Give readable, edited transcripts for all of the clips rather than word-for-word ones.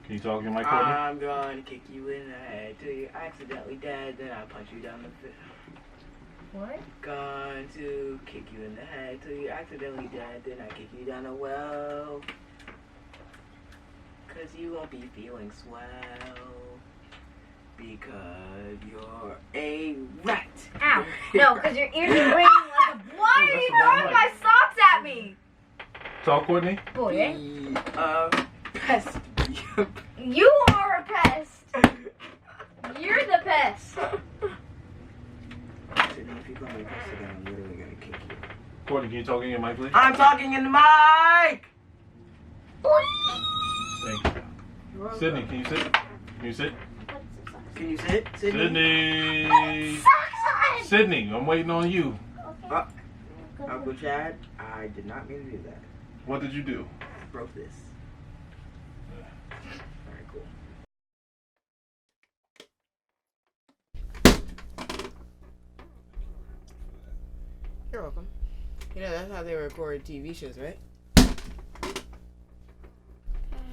Can you talk in your mic, Courtney? I'm gonna kick you in the head till you're accidentally dead, then I punch you down the fit. What? Going to kick you in the head till you're accidentally dead, then I kick you down the well. Cause you won't be feeling swell. Because you're a rat. Ow. No, because your ears are ringing like a... Why are you throwing my socks at me? Talk, Courtney. Boy, eh? Be a pest. You are a pest. You're the pest. Cydney, if you're gonna be a pest again, I'm literally gonna kick you. Courtney, can you talk in your mic, please? I'm talking in the mic! Thank you. Cydney, can you sit? Can you sit? Can you sit, Cydney? Cydney! Cydney, I'm waiting on you. Uncle Chad, I did not mean to do that. What did you do? Broke this. Alright, cool. You're welcome. You know, that's how they record TV shows, right?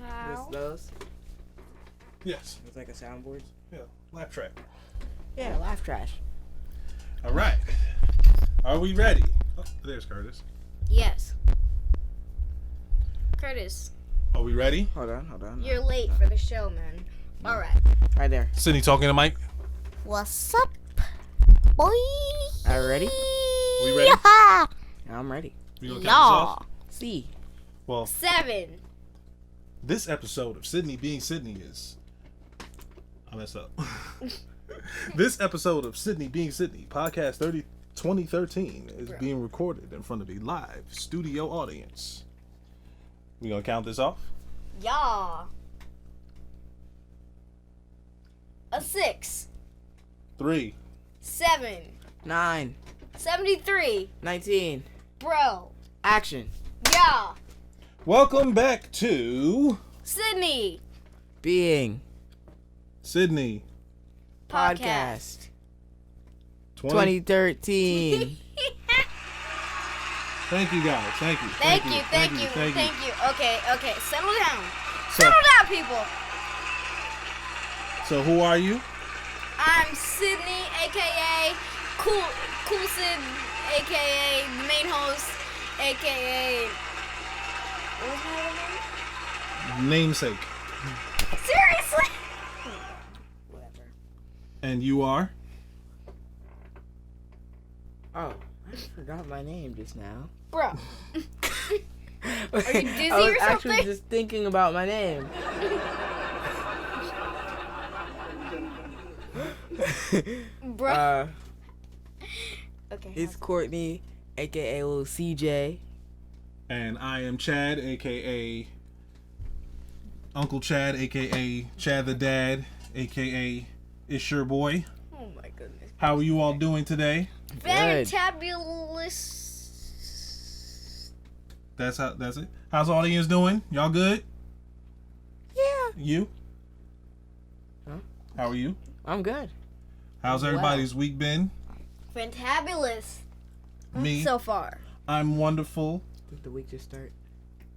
How? With those. Yes. It's like a soundboard. Yeah, laugh track. Yeah, laugh trash. All right. Are we ready? Oh, there's Curtis. Yes. Curtis, Are we ready? Hold on. you're late for the show, man. All right. Right there. Cydney, talking to Mike. What's up, boy? Are you ready? We ready? Yeah. I'm ready. We gonna count this off? See. Well, 7. this episode of Cydney being Cydney is... I messed up. This episode of Cydney being Cydney, podcast 2013, is being recorded in front of a live studio audience. We gonna count this off? Yeah. A 6. 3. 7. 9. 73. 19. Bro. Action. Yeah. Welcome back to Cydney. Being. Cydney Podcast. 20. 2013. Thank you guys. Thank you. Thank you. Okay. Settle down. So, Settle down, people. so who are you? I'm Cydney, aka Cool Cyd, aka the main host, aka what was my other name? Namesake. Seriously? Whatever. And you are? Oh, I forgot my name just now. Bro. Are you dizzy I was or actually something? just thinking about my name. Bro. Okay. It's Courtney, aka little CJ. And I am Chad, aka Uncle Chad, aka Chad the Dad, aka It's Your Boy. Oh my goodness. How are you all doing today? Fantabulous. That's it. How's the audience doing? Y'all good? Yeah. You? Huh? How are you? I'm good. How's everybody's week been? Fantabulous. Me? So far. I'm wonderful. Did the week just start?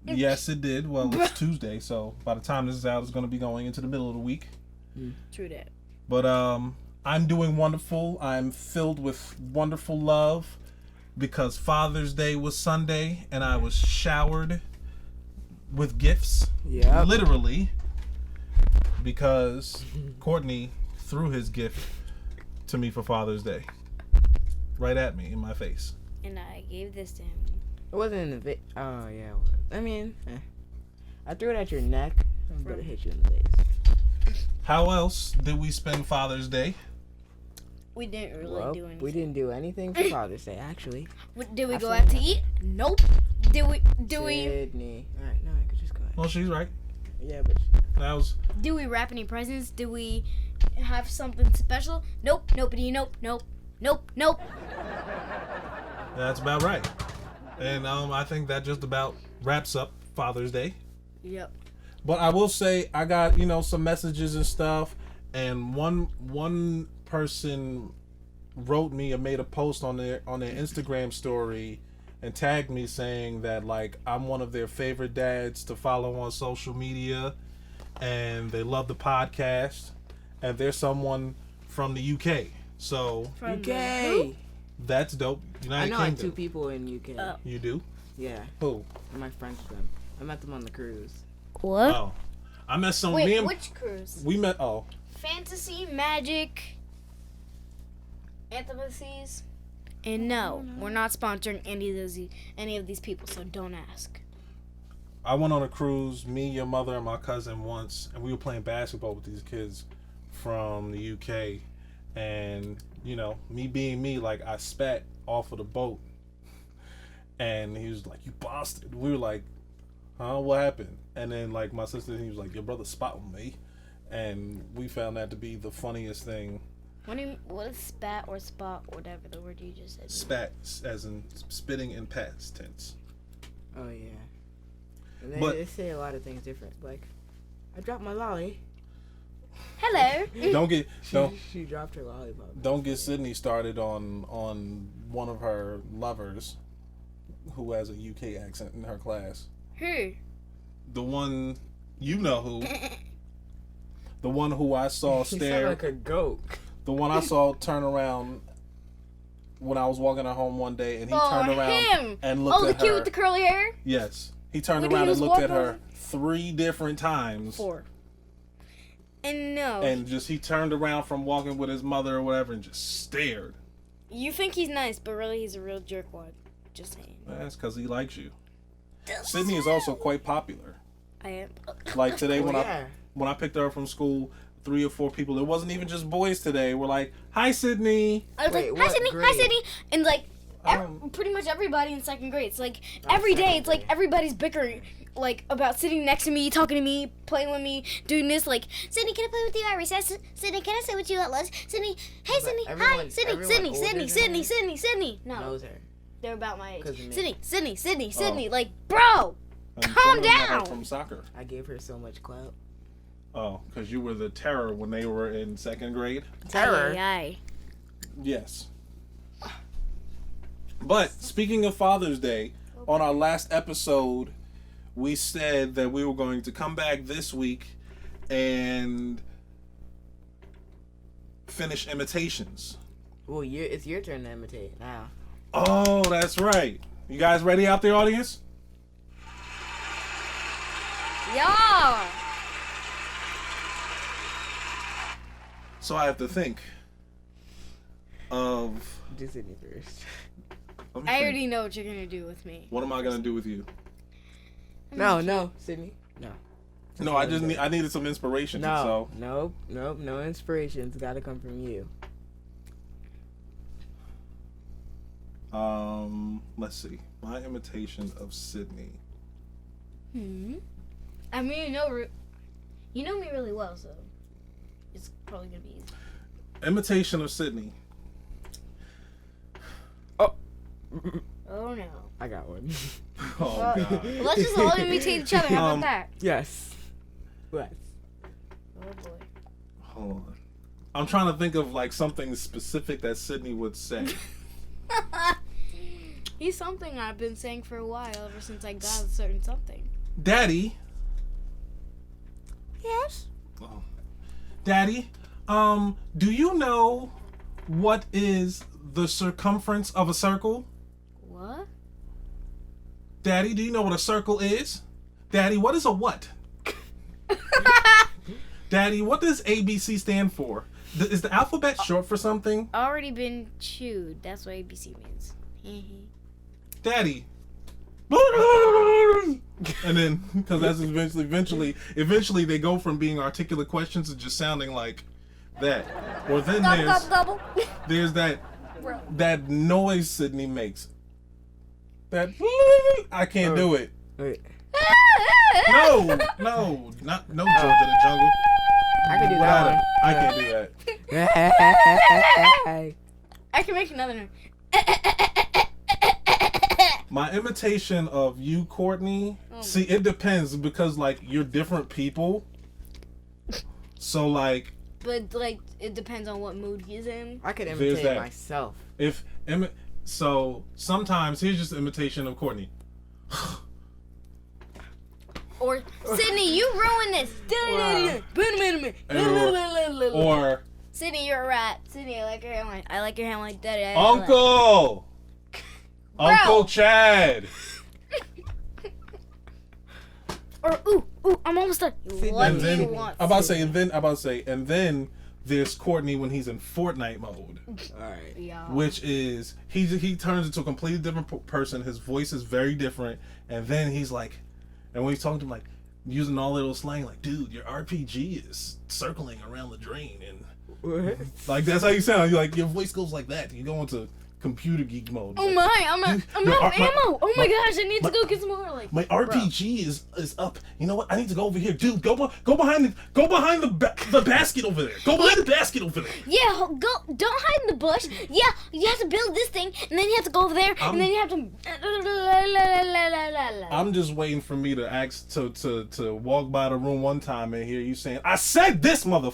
Yes, it did. Well, it's Tuesday, so by the time this is out, it's going to be going into the middle of the week. True that. But I'm doing wonderful. I'm filled with wonderful love because Father's Day was Sunday and I was showered with gifts. Yeah. Literally. Because Courtney threw his gift to me for Father's Day. Right at me in my face. And I gave this to him. It wasn't in the oh, yeah. I mean, I threw it at your neck, but it hit you in the face. How else did we spend Father's Day? We didn't really do anything. We didn't do anything for Father's Day, actually. Did we I go feel out to like- eat? Nope. Did we Cydney. Alright, no, I could just go ahead. Well, she's right. Yeah, but That was did we wrap any presents? Did we have something special? Nope. Nobody. Nope. that's about right. And I think that just about wraps up Father's Day. Yep. But I will say I got, some messages and stuff, and one person wrote me and made a post on their Instagram story and tagged me saying that like I'm one of their favorite dads to follow on social media and they love the podcast, and they're someone from the UK. So From UK. That's dope. United I know Kingdom. like 2 people in UK. You do? Yeah. Who? I'm like friends with them. I met them on the cruise. What? Oh, I met some. Wait, me and, which cruise? we met. Oh, Fantasy, Magic, Antitheses. And no, we're not sponsoring any of these people, so don't ask. I went on a cruise. Me, your mother, and my cousin once, and we were playing basketball with these kids from the UK. And you know, me being me, like I spat off of the boat, and he was like, "You bastard!" We were like, "Huh? What happened?" And then like my sister, he was like, "Your brother spat on me," and we found that to be the funniest thing. What is spat or spot, whatever the word you just said? Spat, as in spitting in past tense. Oh yeah. And they say a lot of things different. Like, I dropped my lolly. Hello. She dropped her lollipop. Don't get Cydney started on one of her lovers who has a UK accent in her class. Who? The one, you know who. The one who I saw She stare. sounded like a goat. The one I saw turn around when I was walking her home one day, and he turned around him. and looked Oh, at the kid her. with the curly hair? Yes. He turned When he around and was looked at walking- her 3 different times. 4. And no. And just he turned around from walking with his mother or whatever and just stared. You think he's nice, but really he's a real jerkwad. Just saying. That's because he likes you. Cydney is also quite popular. I am. Like today when yeah. when I picked her up from school, 3 or 4 people. It wasn't even just boys today. We're like, "Hi, Cydney." I was Wait, like, hi, what Sydney, hi, grade? Sydney. And like, Um, pretty much everybody in 2nd grade. It's like, Not every day, second it's like grade. everybody's bickering. Like, about sitting next to me, talking to me, playing with me, doing this. Like, Sydney, can I play with you at recess? Sydney, can I sit with you at lunch? Sydney, hey, But Sydney, hi, everyone- Sydney, everyone Sydney, older Sydney, than Sydney, her Sydney, Sydney. No, knows her. they're about my age. 'Cause of me. Sydney, Sydney, Sydney, Oh. Sydney. Like, bro, and Calm some of them met her down. from soccer. I gave her so much clout. Oh, because you were the terror when they were in 2nd grade. Terror. Aye, aye. Yes. But speaking of Father's Day, on our last episode, we said that we were going to come back this week and finish imitations. Well, it's your turn to imitate now. Oh, that's right. You guys ready out there, audience? Yeah. So I have to think of... Do Sydney first. let me I think. already know what you're gonna do with me. What am I going to do with you? No, Sydney. No. No, I needed some inspiration. No, So nope, no inspirations. Gotta come from you. let's see. My imitation of Cydney. I mean, you know me really well, so it's probably gonna be easy. Imitation of Cydney. Oh no. I got one. Oh Well, God. let's just all imitate each other. How about that? Yes. What? Oh boy. Hold on. I'm trying to think of like something specific that Cydney would say. He's something I've been saying for a while, ever since I got a certain something. Daddy. Yes. Oh. Daddy, do you know what is the circumference of a circle? What? Daddy, do you know what a circle is? Daddy, what is a what? Daddy, what does ABC stand for? Is the alphabet short for something? Already been chewed. That's what ABC means. Daddy. And then, because that's eventually they go from being articulate questions to just sounding like that. Or then Double. there's that noise Cydney makes. That I can't do it. Wait. No, no George in the Jungle. I can do Without that it, I can't do that. one. I can make another one. My imitation of you, Courtney. Oh. See, it depends because like you're different people. So like, But like, it depends on what mood he's in. I could There's imitate that. myself. so sometimes here's just an imitation of Courtney. Or Cydney, you ruined this. Or Cydney, you're a rat. Cydney, I like your hairline. I like your hairline. Daddy, Uncle Chad. Or ooh, I'm almost done. What And do then you want? I'm about to say, and then there's Courtney when he's in Fortnite mode. Alright. Yeah. Which is he turns into a completely different person. His voice is very different, and then he's like, and when he's talking to him, like using all little slang, like, dude, your RPG is circling around the drain, and like that's how you sound. You like your voice goes like that. You go into computer geek mode. Oh like, my, I'm out of ammo. Oh my gosh, I need to go get some more. Like my RPG is up. You know what? I need to go over here, dude. Go behind the basket over there. Go behind the basket over there. yeah, go. Don't hide in the bush. Yeah, you have to build this thing, and then you have to go over there, and then you have to. I'm just waiting for me to ask to walk by the room one time and hear you saying, "I said this, mother."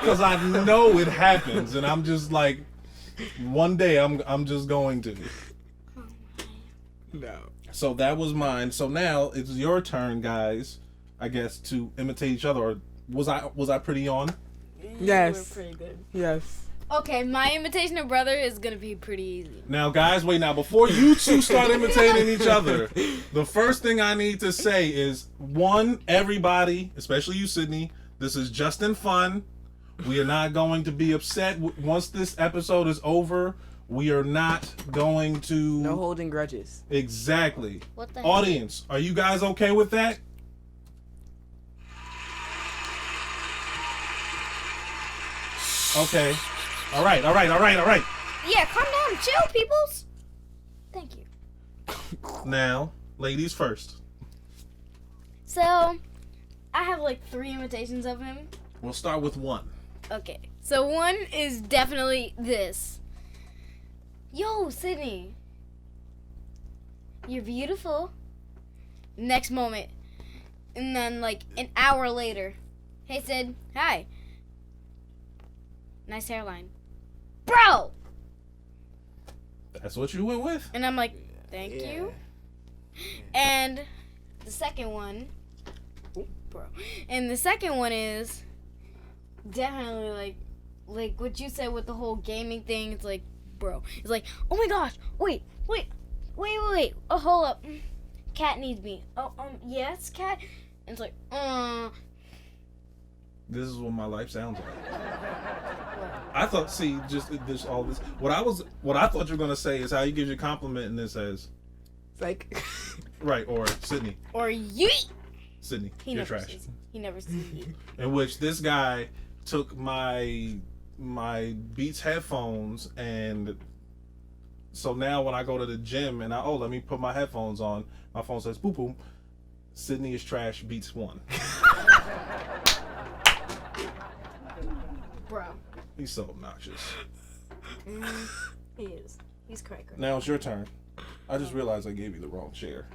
Because I know it happens, and I'm just like, one day I'm just going to. No. So that was mine. So now it's your turn, guys. I guess to imitate each other. Or was I pretty on? Yes. We're pretty good. Yes. Okay, my imitation of brother is gonna be pretty easy. Now, guys, wait. Now, before you two start imitating each other, the first thing I need to say is, one, everybody, especially you, Cydney, this is just in fun. We are not going to be upset once this episode is over. We are not going to... No holding grudges. Exactly. What the Audience, are you guys okay with that? Okay. All right. Yeah, calm down, chill, peoples. Thank you. Now, ladies first. So, I have like 3 imitations of him. We'll start with one. Okay, so one is definitely this. Yo, Cydney. You're beautiful. Next moment. And then like an hour later. Hey, Cyd. Hi. Nice hairline. Bro! That's what you went with? And I'm like, thank you. And the second one. Bro. And the second one is definitely like what you said with the whole gaming thing. It's like, bro, it's like, oh my gosh, wait, oh, hold up, cat needs me. Oh, yes, cat. And it's like, This is what my life sounds like. I thought, see, just this, all this. What I thought you were gonna say is how you give your compliment, and this says, It's like... right, or Cydney. or yeet. Cydney, He you're never trash. sees. He never sees yeet. In which this guy took my Beats headphones, and so now when I go to the gym and let me put my headphones on, my phone says boom boom, Cydney is trash, Beats won. Bro. He's so obnoxious. He is. He's cracker. Now it's your turn. I just realized I gave you the wrong chair.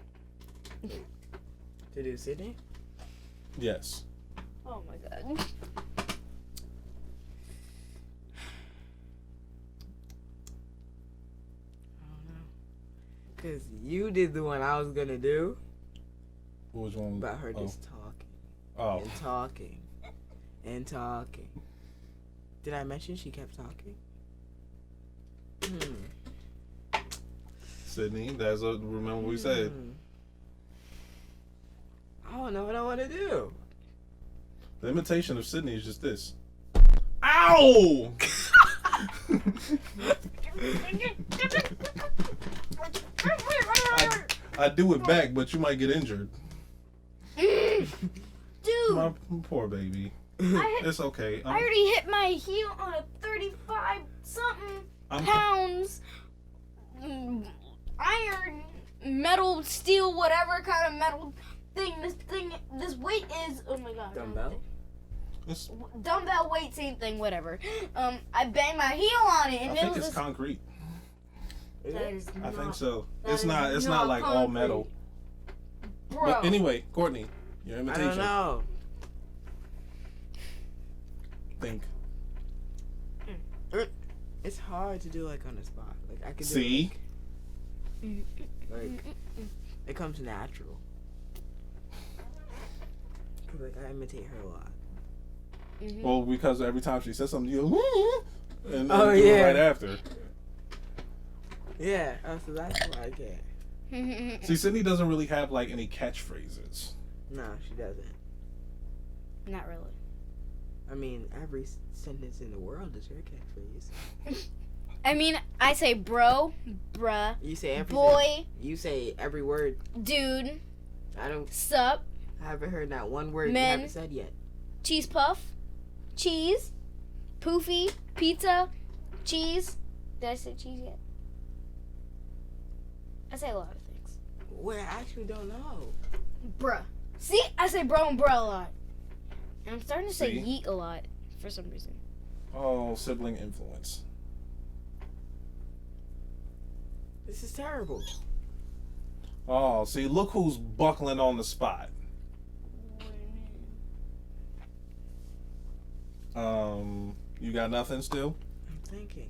To do Cydney? Yes. Oh my god. I don't know. Because you did the one I was going to do. Which one? About her Oh. just talking. Oh. And talking. And talking. Did I mention she kept talking? Cydney, remember what we said. I don't know what I want to do. The imitation of Cydney is just this. Ow! I do it back, but you might get injured. Dude, My poor baby. It's okay. I already hit my heel on a 35 something pounds iron, metal, steel, whatever kind of metal thing. This weight is, oh my god. Dumbbell? Dumbbell weight, same thing, whatever. I banged my heel on it, and I it think was it's concrete. That is I think not- so. that It's is not. It's not not like all concrete. metal. Bro. But anyway, Courtney, your I imitation. don't know. Think. It's hard to do like on the spot. Like I could do See? like It comes natural. Cause like I imitate her a lot. Mm-hmm. Well, because every time she says something, you go, and then Oh, do it yeah. right after. Yeah, so that's why I can't. See, Cydney doesn't really have like any catchphrases. No, she doesn't. Not really. I mean, every sentence in the world is her catchphrase. I mean, I say bro, bruh, You say everything. boy, You say every word. dude, I sup, haven't heard not one word Men. you haven't said yet. cheese puff, cheese, poofy, pizza, cheese. Did I say cheese yet? I say a lot of things. Well, I actually don't know. Bruh. See, I say bro and bruh a lot. And I'm starting to say See? yeet a lot for some reason. Oh, sibling influence. This is terrible. Oh, see, look who's buckling on the spot. You got nothing still? I'm thinking.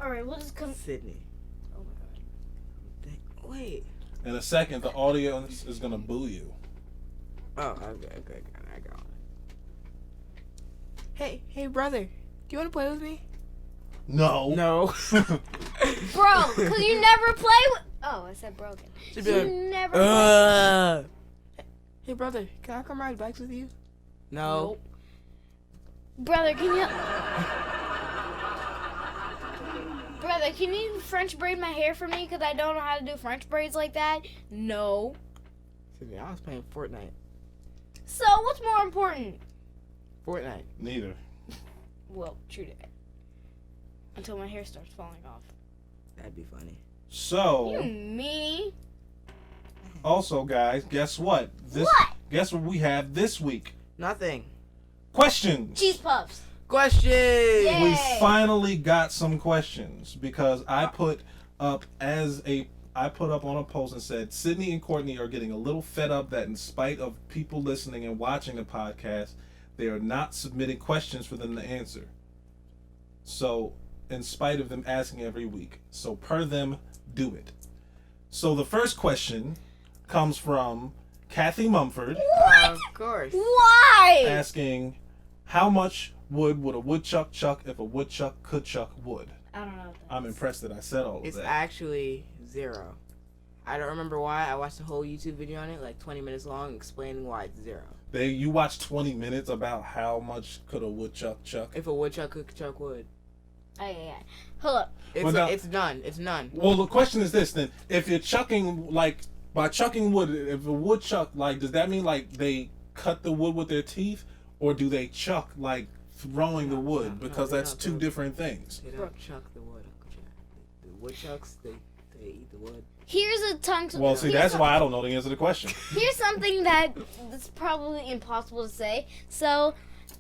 Alright, we'll just come. Cydney. Oh my god. Wait. In a second, the audience is gonna boo you. Oh, okay, I got it. Hey, brother. Do you want to play with me? No. No. Bro, because you never play with. Oh, I said broken. She'd So be you like, never play. Hey, brother. Can I come ride bikes with you? No. Nope. Brother, can you. Brother, can you French braid my hair for me? Because I don't know how to do French braids like that. No. Cydney, I was playing Fortnite. So, what's more important? Fortnite. Neither. Well, true that. Until my hair starts falling off. That'd be funny. You So, meanie. also, guys, guess what? What? Guess what we have this week? Nothing. Questions. Cheese puffs. Question. Yeah. We Yay. finally got some questions because I put up on a post and said Cydney and Courtney are getting a little fed up that in spite of people listening and watching the podcast, they are not submitting questions for them to answer. So, in spite of them asking every week. So, per them, do it. So, the first question comes from Kathy Mumford Of course. Why? asking, how much wood would a woodchuck chuck if a woodchuck could chuck wood? I don't know. I'm impressed that I said all of It's that. actually 0. I don't remember why. I watched a whole YouTube video on it, like 20 minutes long, explaining why it's 0. You watched 20 minutes about how much could a woodchuck chuck? If a woodchuck could chuck wood. Yeah. Hold up. It's, Well, now- it's none. It's none. Well, the question is this then: if you're chucking, like by chucking wood, if a woodchuck, like, does that mean like they cut the wood with their teeth, or do they chuck like throwing the wood? No, Because they that's don't. two different things. They don't chuck the wood, Uncle Jack. The woodchucks, they eat the wood. Here's a tongue. Well, see, that's why I don't know the answer to the question. Here's something that's probably impossible to say. So,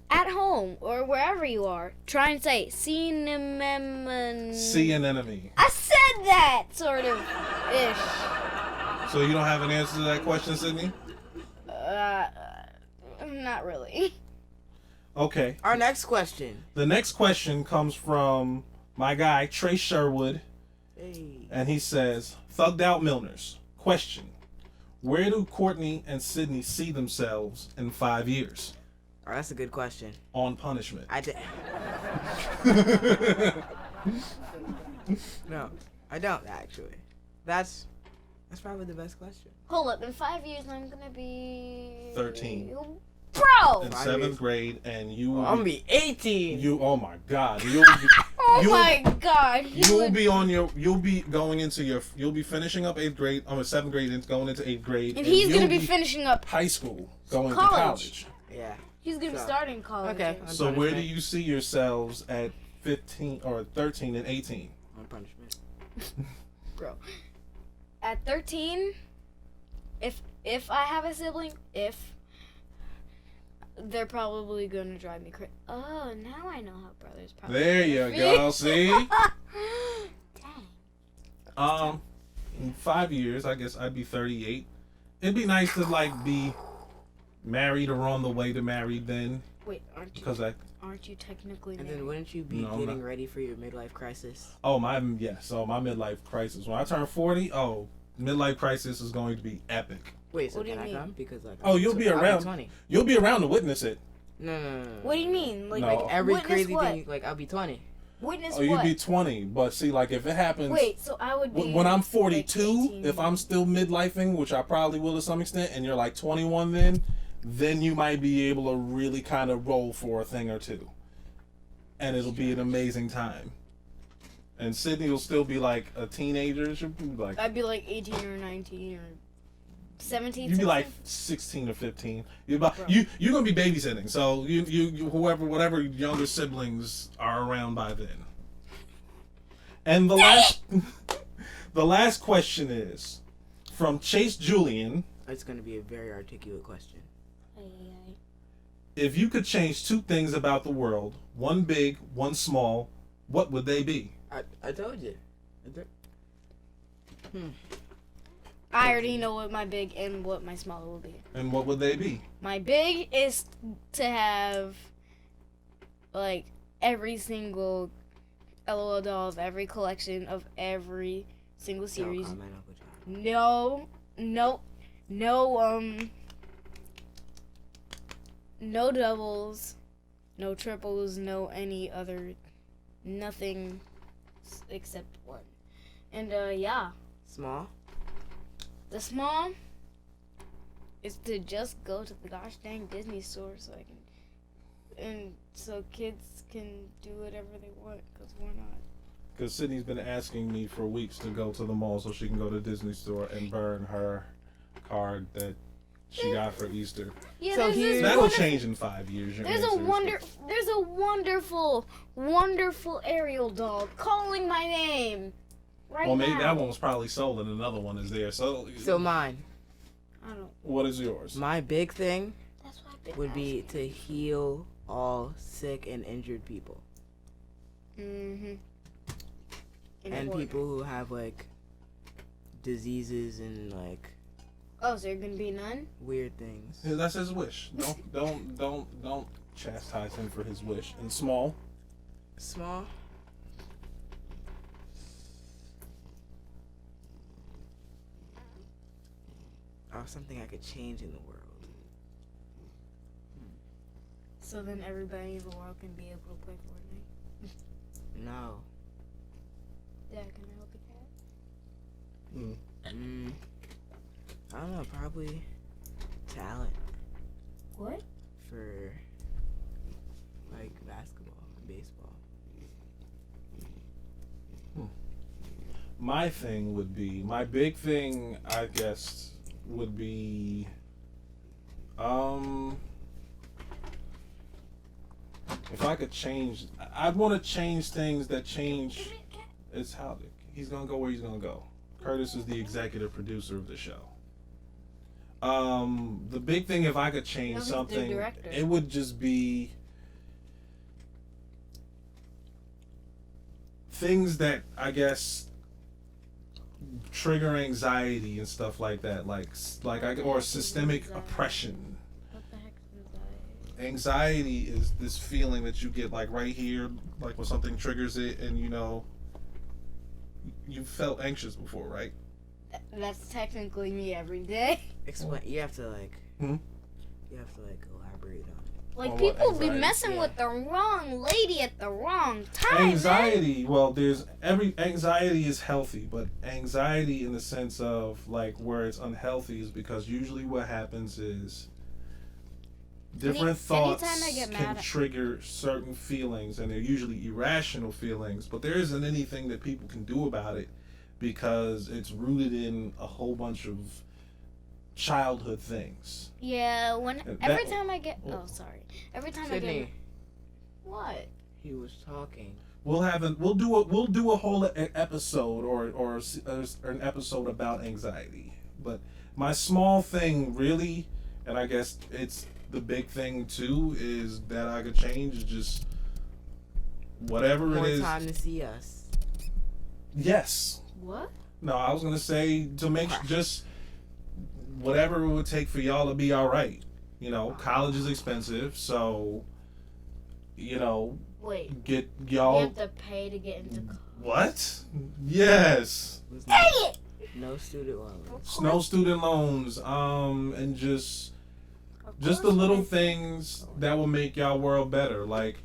at home or wherever you are, try and say cinnamon. See an enemy. I said that sort of ish. So you don't have an answer to that question, Cydney? Not really. Okay. Our next question. The next question comes from my guy Trey Sherwood. Hey. And he says, Thugged Out Milners. Question. Where do Courtney and Cydney see themselves in 5 years? Oh, that's a good question. On punishment. No, I don't actually. That's probably the best question. Hold up. In 5 years, I'm gonna be 13. Bro. In 5 7th years. grade, and you will I'm gonna be 18. oh my God. Oh you'll- my God. You'll be finishing up 8th grade, 7th grade and going into 8th grade. And he's you'll gonna be finishing up. high school, going College. to college. Yeah. He's gonna be So- starting college. Okay. On So where do punishment. you see yourselves at 15 or 13 and 18? On punishment. Bro. At 13, if I have a sibling, they're probably gonna drive me crazy. Oh, now I know how brothers probably. There you go. See. Dang. In 5 years, I guess I'd be 38. It'd be nice to like be married or on the way to married then, Wait, aren't you technically And married? then wouldn't you be No, I'm getting not. ready for your midlife crisis? my midlife crisis. When I turn 40, midlife crisis is going to be epic. Wait, so What do can you I mean? come? Because like, You'll be I'll around. 20. You'll be around to witness it. No. What do you mean? Like, No. Like every witness crazy what? thing, like I'll be 20. Witness Oh, you'd what? be 20. But see, like if it happens. Wait, so I would be. When I'm like 42, 18. if I'm still midlifing, which I probably will to some extent, and you're like 21 then you might be able to really kind of roll for a thing or two. And it'll be an amazing time. And Cydney will still be like a teenager. She'll be like, I'd be like 18 or 19 or 17. you'd be 16. like 16 or 15. You're gonna be babysitting. So you whatever younger siblings are around by then. And the last question is from Chase Julian. It's gonna be a very articulate question. If you could change two things about the world, one big, one small, what would they be? I told you. I already know what my big and what my small will be. And what would they be? My big is to have like every single LOL dolls, every collection of every single series. Don't comment, Uncle John. No doubles, no triples, no any other, nothing except one. And yeah, Small. the small is to just go to the gosh dang Disney store so I can, and so kids can do whatever they want because we're not. Because Sydney's been asking me for weeks to go to the mall so she can go to Disney store and burn her card that she got for Easter. Yeah, So there's here's- this That'll wonderful- change in 5 years. your There's answer a is- there's a wonderful Ariel doll calling my name right Well, maybe now. that one was probably sold and another one is there. So Mine. I don't. what is yours? My big thing That's why I've been would be to heal all sick and injured people. And People who have like diseases and like Oh, so you're gonna be none? weird things. Yeah, that's his wish. Don't chastise him for his wish. And small. Small. Or something I could change in the world. So then everybody in the world can be able to play Fortnite. No. Dad, can I help the cat? I don't know, probably talent What? for like basketball and baseball. My thing would be, my big thing, I guess, would be, if I could change, I'd want to change things that change. It's how he's gonna go where he's gonna go. Curtis is the executive producer of the show. The big thing, if I could change No, he's the something, director. it would just be things that I guess trigger anxiety and stuff like that, or systemic oppression. What the heck is anxiety? Anxiety is this feeling that you get like right here, like when something triggers it, and you felt anxious before, right? That's technically me every day. Explain. You have to like. Hmm? You have to like elaborate on it. Like What, people be anxiety? messing Yeah. with the wrong lady at the wrong time. Anxiety, well, anxiety is healthy, but anxiety in the sense of like where it's unhealthy is because usually what happens is different thoughts anytime I get can mad at- trigger certain feelings, and they're usually irrational feelings, but there isn't anything that people can do about it because it's rooted in a whole bunch of childhood things. Yeah, That- every time I get every time I Cydney, get what? he was talking. We'll do a whole episode or an episode about anxiety. But my small thing really, and I guess it's the big thing too, is that I could change is just whatever More it is. time to see us. Yes. What? No, I was gonna say to make just whatever it would take for y'all to be all right. College is expensive, so Wait. get You y'all. have to pay to get into college. What? Yes. Listen, Dang it! No student loans. No student loans. And just the little things that will make y'all world better. Like,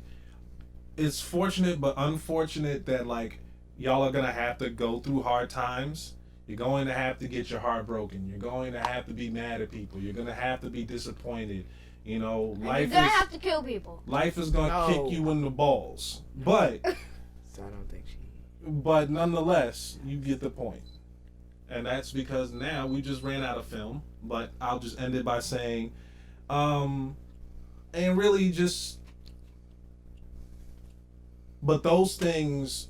it's fortunate but unfortunate that like y'all are gonna have to go through hard times. You're going to have to get your heart broken. You're going to have to be mad at people. You're gonna have to be disappointed. You know, life you're gonna have to kill people. Life is gonna kick you in the balls. But so I don't think she. But nonetheless, you get the point. And that's because now we just ran out of film. But I'll just end it by saying, and really just, but those things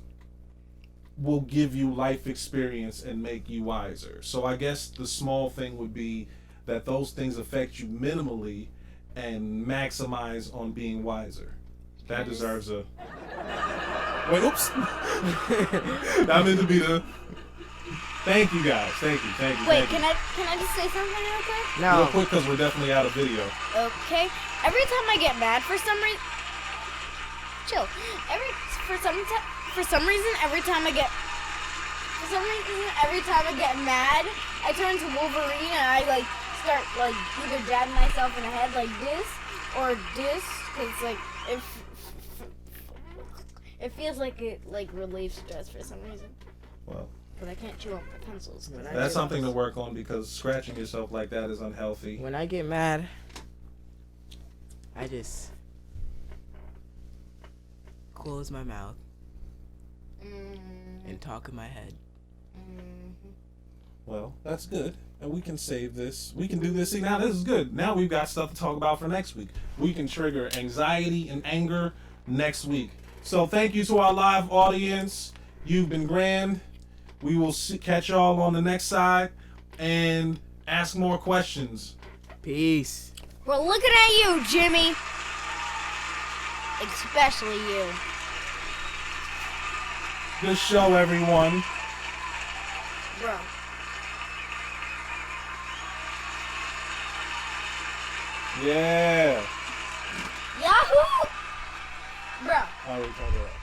will give you life experience and make you wiser. So I guess the small thing would be that those things affect you minimally and maximize on being wiser. That deserves a... Wait, oops. I meant to be the... Thank you guys. Thank you. Wait, can I just say something real quick? No. Real quick, because we're definitely out of video. Okay. Every time I get mad for some reason... Chill. For some reason, every time I get mad, I turn to Wolverine and I like start like either jabbing myself in the head like this or this, because like it feels like it like relieves stress for some reason. Well, but I can't chew on my pencils. That's something to work on, because scratching yourself like that is unhealthy. When I get mad, I just close my mouth and talk in my head. Well, that's good. And we can save this. We can do this. See, now this is good. Now we've got stuff to talk about for next week. We can trigger anxiety and anger next week. So thank you to our live audience. You've been grand. We will catch y'all on the next side and ask more questions. Peace. We're looking at you, Jimmy. Especially you. Good show, everyone. Bro. Yeah. Yahoo! Bro. All right, turn it up.